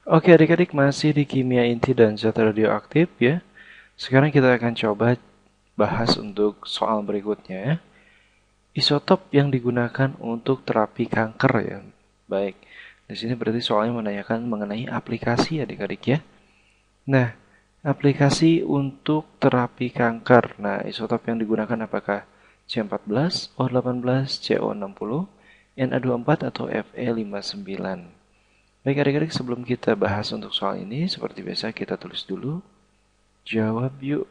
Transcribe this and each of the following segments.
Oke adik-adik, masih di kimia inti dan zat radioaktif ya. Sekarang kita akan coba bahas untuk soal berikutnya. Isotop yang digunakan untuk terapi kanker ya. Baik, di sini berarti soalnya menanyakan mengenai aplikasi adik-adik ya. Nah, aplikasi untuk terapi kanker. Nah, isotop yang digunakan apakah C14, O18, CO60, Na24 atau Fe59? Baik adik-adik, sebelum kita bahas untuk soal ini, seperti biasa kita tulis dulu. Jawab yuk.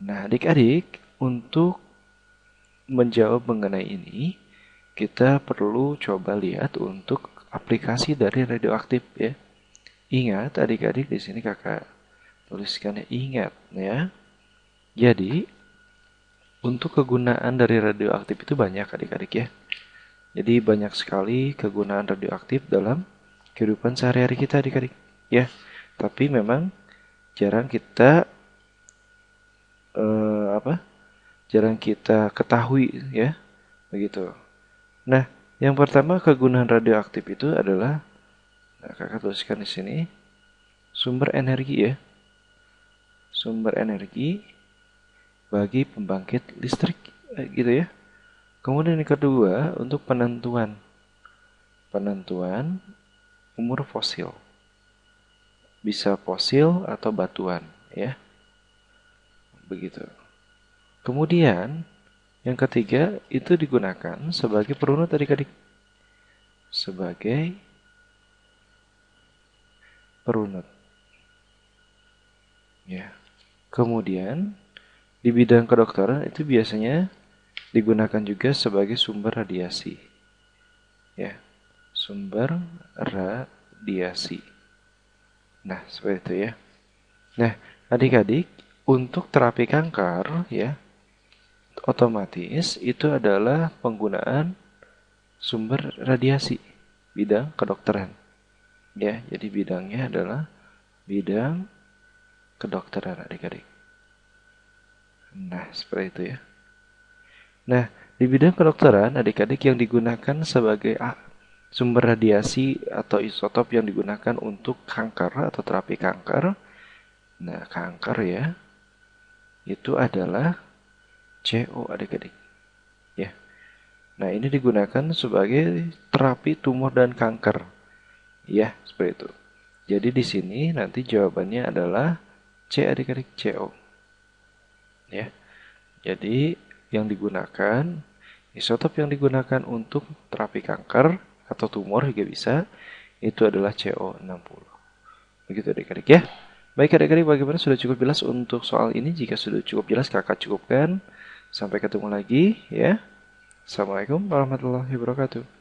Nah, adik-adik, untuk menjawab mengenai ini, kita perlu coba lihat untuk aplikasi dari radioaktif ya. Ingat adik-adik, di sini kakak tuliskannya ingat ya. Jadi, untuk kegunaan dari radioaktif itu banyak adik-adik ya. Jadi banyak sekali kegunaan radioaktif dalam kehidupan sehari-hari kita adik-adik ya. Tapi memang jarang kita apa? Jarang kita ketahui ya, begitu. Nah, yang pertama kegunaan radioaktif itu adalah, nah, kakak tuliskan di sini, sumber energi ya, sumber energi bagi pembangkit listrik, gitu ya. Kemudian yang kedua untuk penentuan umur fosil, bisa fosil atau batuan ya, begitu. Kemudian yang ketiga itu digunakan sebagai perunut adik-adik, sebagai perunut ya. Kemudian di bidang kedokteran itu biasanya digunakan juga sebagai sumber radiasi ya, sumber radiasi. Nah, seperti itu ya. Nah, adik-adik, untuk terapi kanker ya, otomatis itu adalah penggunaan sumber radiasi, bidang kedokteran. Ya, jadi bidangnya adalah bidang kedokteran adik-adik. Nah, seperti itu ya. Nah, di bidang kedokteran, adik-adik yang digunakan sebagai sumber radiasi atau isotop yang digunakan untuk kanker atau terapi kanker. Nah, kanker ya, itu adalah CO adik-adik. Ya. Nah, ini digunakan sebagai terapi tumor dan kanker. Ya, seperti itu. Jadi di sini nanti jawabannya adalah C adik-adik, CO. Ya. Jadi yang digunakan, isotop yang digunakan untuk terapi kanker atau tumor juga bisa, itu adalah CO60. Begitu adik-adik ya. Baik adik-adik, bagaimana sudah cukup jelas untuk soal ini? Jika sudah cukup jelas, kakak cukupkan. Sampai ketemu lagi ya. Assalamualaikum warahmatullahi wabarakatuh.